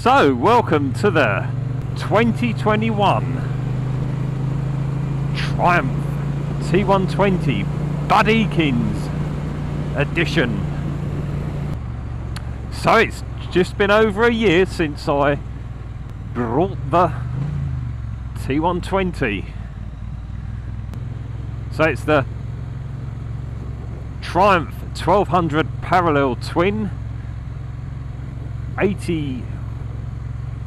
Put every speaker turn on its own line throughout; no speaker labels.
So, welcome to the 2021 Triumph T120 Bud Ekins edition. So it's just been over a year since I brought the T120. So it's the Triumph 1200 parallel twin, 80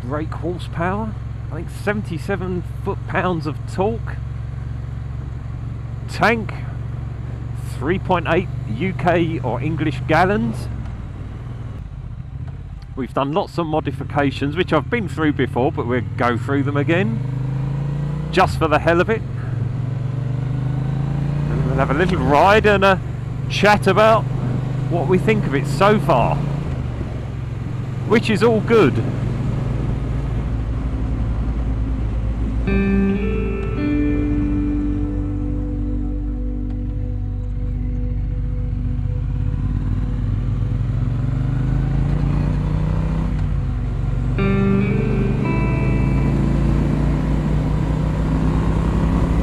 brake horsepower, I think 77 foot-pounds of torque, tank 3.8 UK or English gallons. We've done lots of modifications which I've been through before, but we'll go through them again just for the hell of it. And we'll have a little ride and a chat about what we think of it so far, which is all good.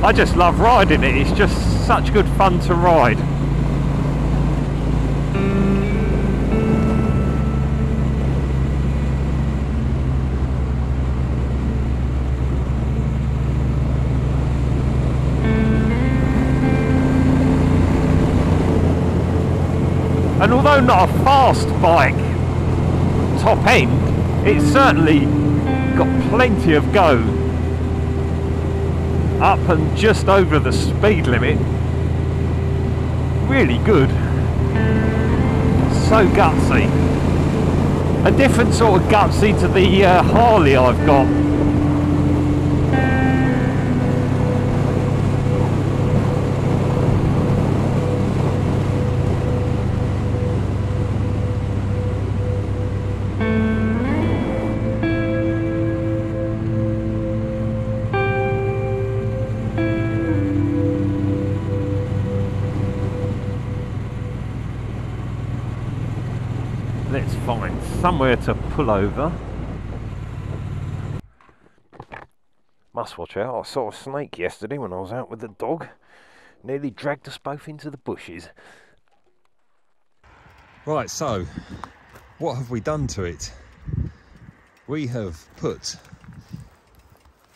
I just love riding it, it's just such good fun to ride. And although not a fast bike top end, it's certainly got plenty of go. Up and just over the speed limit. Really good. So gutsy. A different sort of gutsy to the Harley I've got. Let's find somewhere to pull over. Must watch out, I saw a snake yesterday when I was out with the dog. Nearly dragged us both into the bushes.
Right, so what have we done to it? We have put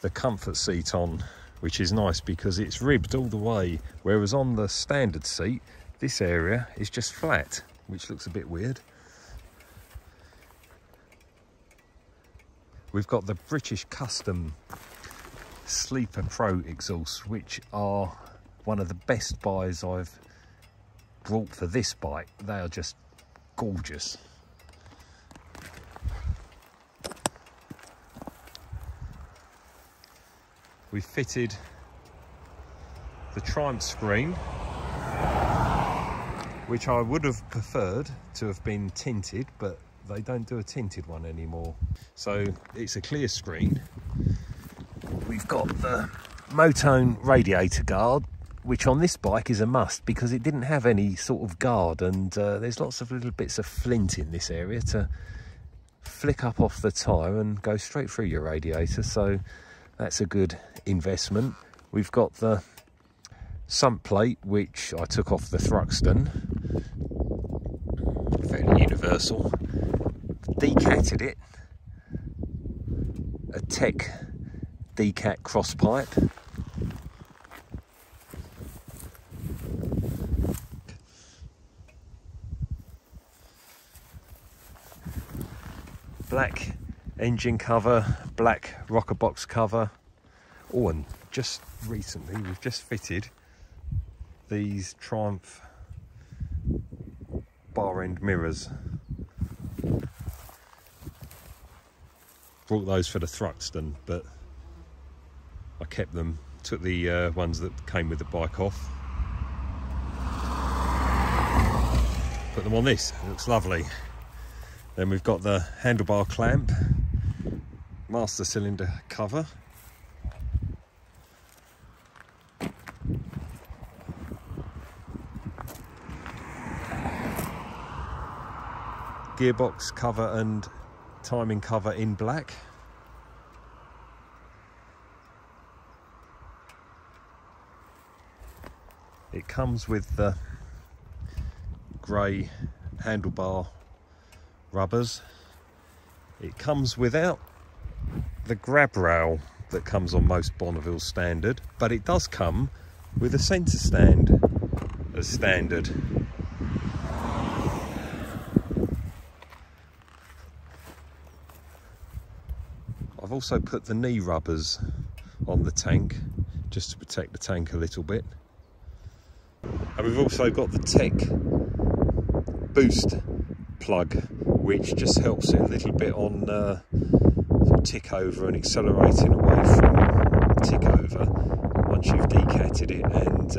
the comfort seat on, which is nice because it's ribbed all the way, whereas on the standard seat this area is just flat, which looks a bit weird. We've got the British Custom Sleeper Pro exhausts, which are one of the best buys I've brought for this bike. They are just gorgeous. We've fitted the Triumph screen, which I would have preferred to have been tinted, but they don't do a tinted one anymore. So it's a clear screen. We've got the Motone radiator guard, which on this bike is a must because it didn't have any sort of guard, and there's lots of little bits of flint in this area to flick up off the tyre and go straight through your radiator, so that's a good investment. We've got the sump plate, which I took off the Thruxton, fairly universal. Decatted it, a Tech decat cross pipe. Black engine cover, black rocker box cover. Oh, and just recently we've just fitted these Triumph bar end mirrors. Brought those for the Thruxton, but I kept them, took the ones that came with the bike off, put them on this. It looks lovely. Then we've got the handlebar clamp, master cylinder cover, gearbox cover and timing cover in black. It comes with the grey handlebar rubbers. It comes without the grab rail that comes on most Bonneville standard, but it does come with a centre stand as standard. I've also put the knee rubbers on the tank just to protect the tank a little bit. And we've also got the Tech boost plug, which just helps it a little bit on sort of tick over and accelerating away from tick over once you've decatted it and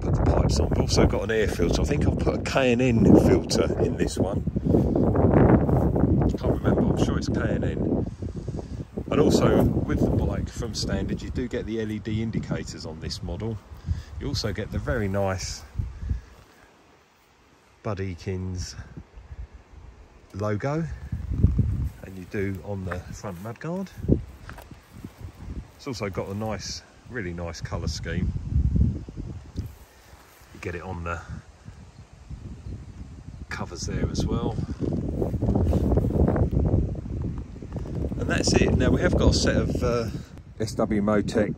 put the pipes on. We've also got an air filter. I think I've put a K&N filter in this one. I can't remember, I'm sure it's K&N. And also with the bike from standard, you do get the LED indicators on this model. You also get the very nice Bud Ekins logo, and you do on the front mudguard. It's also got a nice, really nice colour scheme. You get it on the covers there as well. And that's it. Now we have got a set of SW Motec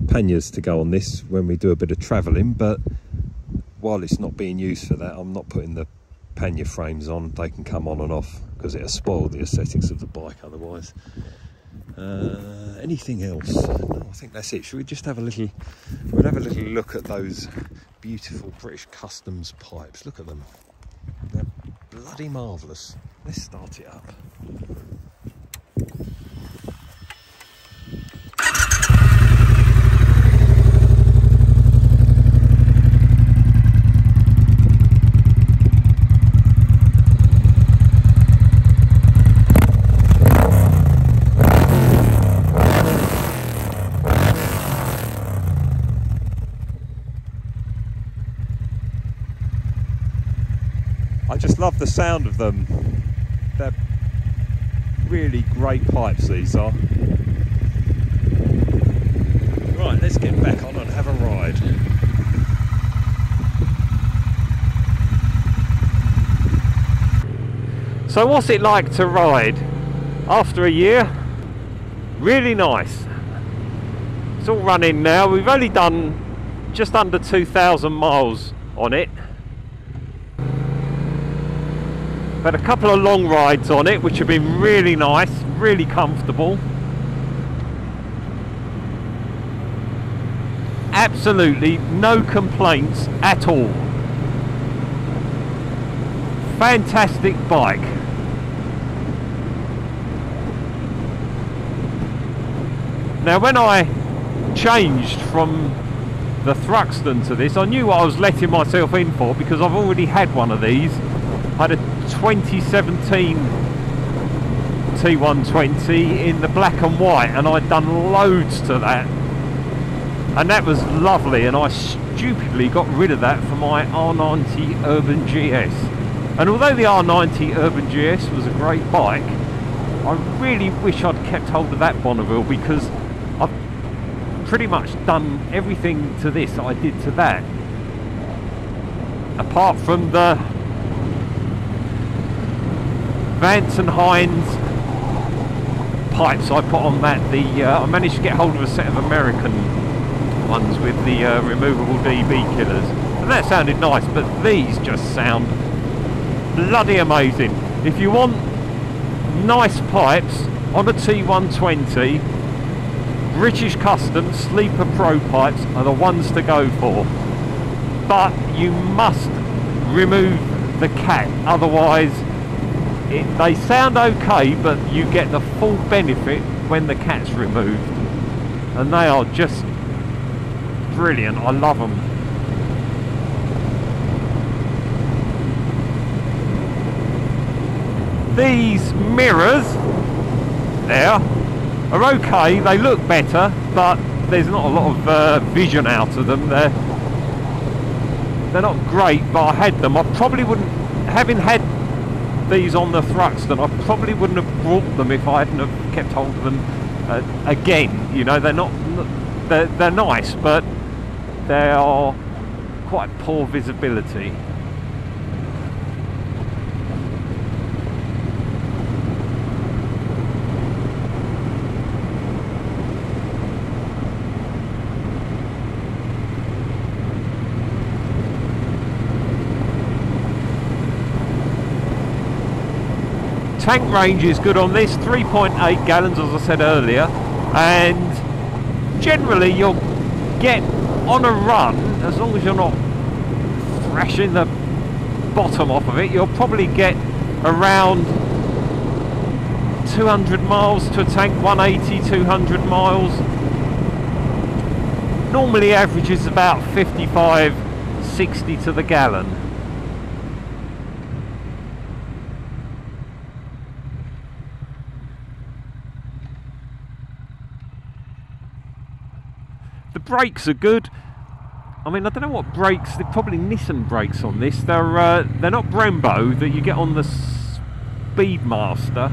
panniers to go on this when we do a bit of travelling, but while it's not being used for that, I'm not putting the pannier frames on. They can come on and off because it'll spoil the aesthetics of the bike otherwise. Anything else? No, I think that's it. Should we just have a little, we'll have a little look at those beautiful British Customs pipes. Look at them. They're bloody marvellous. Let's start it up. I just love the sound of them. They're really great pipes, these are. Right, let's get back on and have a ride.
So what's it like to ride after a year? Really nice. It's all running now. We've only done just under 2,000 miles on it. Had a couple of long rides on it which have been really nice, really comfortable. Absolutely no complaints at all. Fantastic bike. Now when I changed from the Thruxton to this, I knew what I was letting myself in for because I've already had one of these. I had a 2017 T120 in the black and white, and I'd done loads to that, and that was lovely, and I stupidly got rid of that for my R90 Urban GS. And although the R90 Urban GS was a great bike, I really wish I'd kept hold of that Bonneville, because I've pretty much done everything to this I did to that, apart from the Vance and Hines pipes I put on that. I managed to get hold of a set of American ones with the removable DB killers, and that sounded nice, but these just sound bloody amazing. If you want nice pipes on a T120, British Customs Sleeper Pro pipes are the ones to go for, but you must remove the cat, otherwise they sound okay, but you get the full benefit when the cat's removed, and they are just brilliant. I love them. These mirrors there are okay, they look better, but there's not a lot of vision out of them. They're not great, but I had them. I probably wouldn't, having had these on the Thruxton. I probably wouldn't have brought them if I hadn't have kept hold of them again. You know, they're nice, but they are quite poor visibility. Tank range is good on this, 3.8 gallons as I said earlier, and generally you'll get on a run, as long as you're not thrashing the bottom off of it, you'll probably get around 200 miles to a tank, 180, 200 miles. Normally averages about 55, 60 to the gallon. The brakes are good. I mean, I don't know what brakes. They're probably Nissan brakes on this. They're not Brembo that you get on the Speedmaster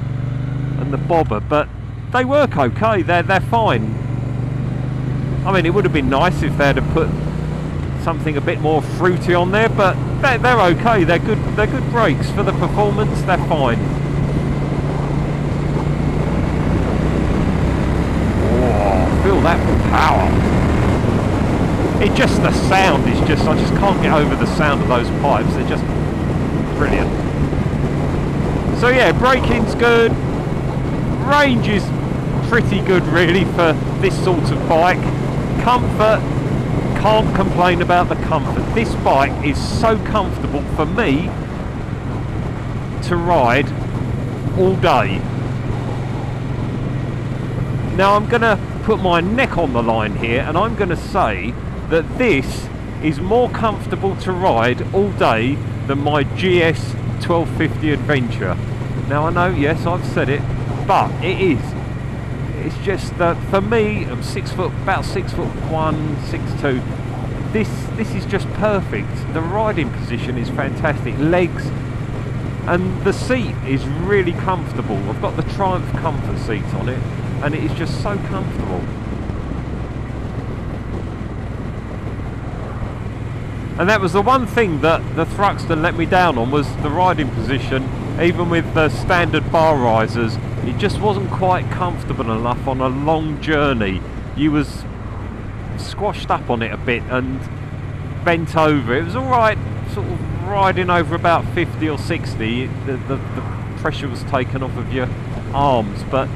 and the Bobber, but they work okay. They're fine. I mean, it would have been nice if they'd have put something a bit more fruity on there, but they're okay. They're good. They're good brakes for the performance. They're fine. Oh, feel that power. It just, the sound is just, I just can't get over the sound of those pipes. They're just brilliant. So yeah, braking's good. Range is pretty good really for this sort of bike. Comfort, can't complain about the comfort. This bike is so comfortable for me to ride all day. Now I'm going to put my neck on the line here, and I'm going to say that this is more comfortable to ride all day than my GS 1250 Adventure. Now I know, yes, I've said it, but it is. It's just that for me, I'm 6 foot, about 6'1", 6'2". This is just perfect. The riding position is fantastic. Legs, and the seat is really comfortable. I've got the Triumph Comfort seat on it, and it is just so comfortable. And that was the one thing that the Thruxton let me down on, was the riding position. Even with the standard bar risers, it just wasn't quite comfortable enough on a long journey. You was squashed up on it a bit and bent over. It was alright sort of riding over about 50 or 60. The pressure was taken off of your arms, but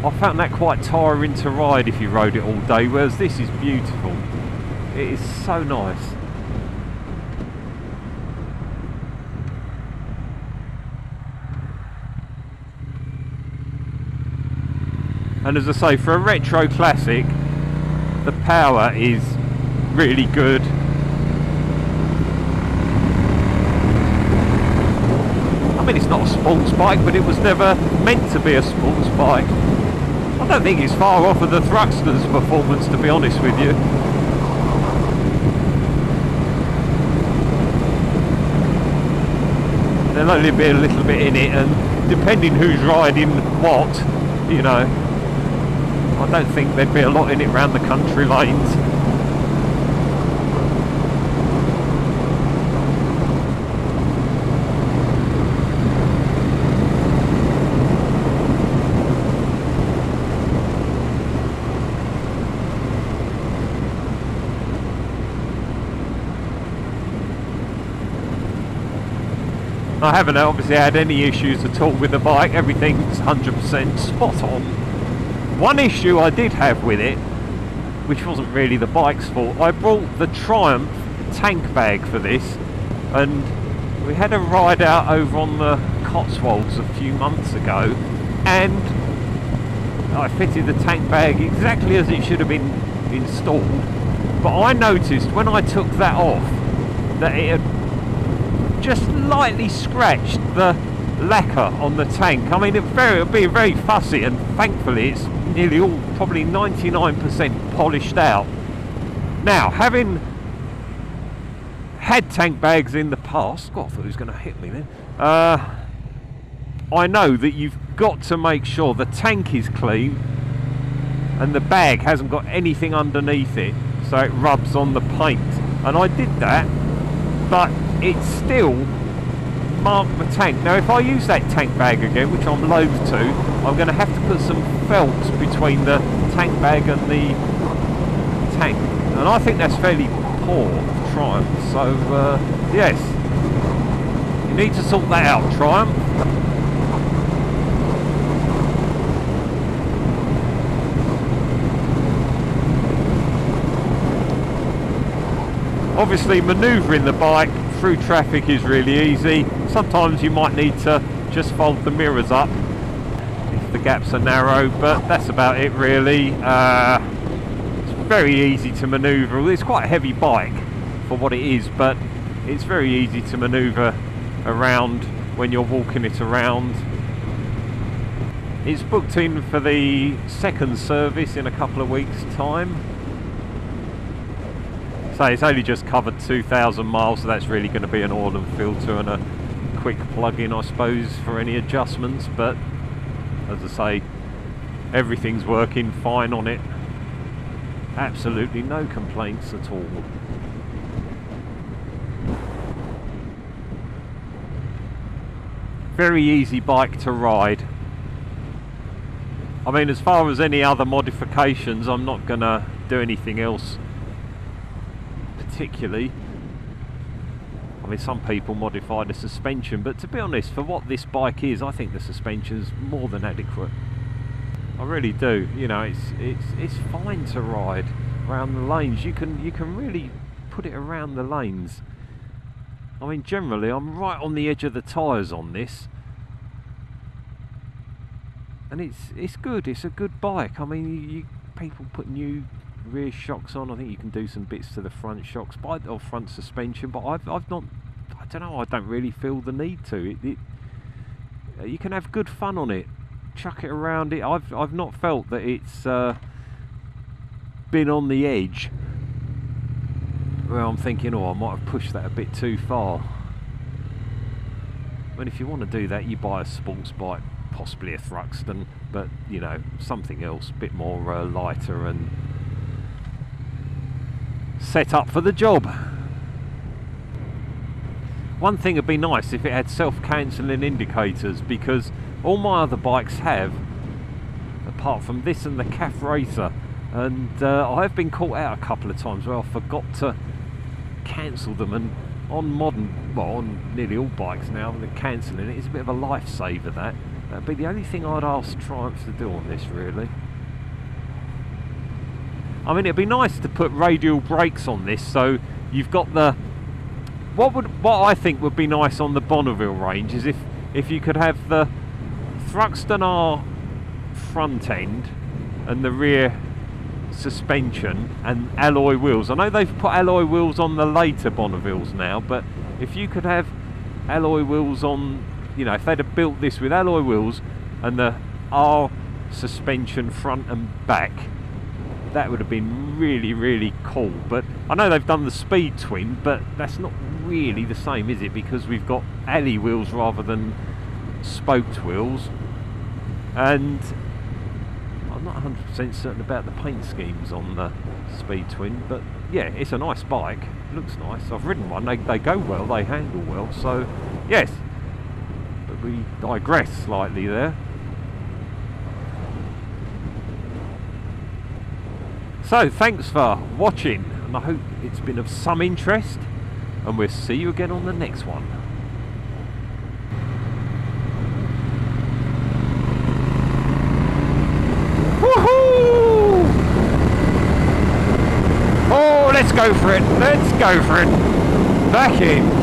I found that quite tiring to ride if you rode it all day, whereas this is beautiful. It is so nice. And as I say, for a retro classic, the power is really good. I mean, it's not a sports bike, but it was never meant to be a sports bike. I don't think it's far off of the Thruxton's performance, to be honest with you. There'll only be a little bit in it, and depending who's riding what, you know, I don't think there'd be a lot in it around the country lanes. I haven't obviously had any issues at all with the bike. Everything's 100% spot on. One issue I did have with it, which wasn't really the bike's fault, I brought the Triumph tank bag for this, and we had a ride out over on the Cotswolds a few months ago, and I fitted the tank bag exactly as it should have been installed, but I noticed when I took that off that it had just lightly scratched the lacquer on the tank. I mean, it'd be very fussy, and thankfully it's nearly all, probably 99% polished out. Now, having had tank bags in the past, God, I thought he was going to hit me then. I know that you've got to make sure the tank is clean and the bag hasn't got anything underneath it so it rubs on the paint, and I did that, but it's still marked the tank. Now if I use that tank bag again, which I'm loath to, I'm going to have to put some felt between the tank bag and the tank, and I think that's fairly poor of Triumph, so yes, you need to sort that out, Triumph. Obviously manoeuvring the bike through traffic is really easy. Sometimes you might need to just fold the mirrors up if the gaps are narrow, but that's about it really. It's very easy to manoeuvre. It's quite a heavy bike for what it is, but it's very easy to manoeuvre around when you're walking it around. It's booked in for the second service in a couple of weeks' time. So it's only just covered 2,000 miles, so that's really going to be an oil and filter and a quick plug-in, I suppose, for any adjustments. But as I say, everything's working fine on it. Absolutely no complaints at all. Very easy bike to ride. I mean, as far as any other modifications, I'm not going to do anything else particularly. I mean, some people modify the suspension, but to be honest, for what this bike is, I think the suspension's more than adequate. I really do. You know, it's fine to ride around the lanes. You can really put it around the lanes. I mean, generally I'm right on the edge of the tyres on this, and it's good. It's a good bike. I mean, people put new rear shocks on. I think you can do some bits to the front shocks or front suspension, but I've not. I don't know. I don't really feel the need to. You can have good fun on it. Chuck it around it. I've not felt that it's been on the edge where I'm thinking, oh, I might have pushed that a bit too far. I mean, if you want to do that, you buy a sports bike, possibly a Thruxton, but you know, something else, a bit more lighter and set up for the job. One thing would be nice if it had self-cancelling indicators, because all my other bikes have, apart from this and the CAF Racer, and I've been caught out a couple of times where I forgot to cancel them, and on modern, well, on nearly all bikes now, the cancelling it is a bit of a lifesaver. That'd be the only thing I'd ask Triumph to do on this, really. I mean, it'd be nice to put radial brakes on this, so you've got the... What I think would be nice on the Bonneville range is if you could have the Thruxton R front end and the rear suspension and alloy wheels. I know they've put alloy wheels on the later Bonnevilles now, but if you could have alloy wheels on, you know, if they'd have built this with alloy wheels and the R suspension front and back, that would have been really, really cool. But I know they've done the Speed Twin, but that's not really the same, is it? Because we've got alley wheels rather than spoked wheels, and I'm not 100% certain about the paint schemes on the Speed Twin, but yeah, it's a nice bike. It looks nice. I've ridden one. They go well. They handle well. So yes, but we digress slightly there. So thanks for watching, and I hope it's been of some interest, and we'll see you again on the next one. Woohoo! Oh, let's go for it. Let's go for it. Back in.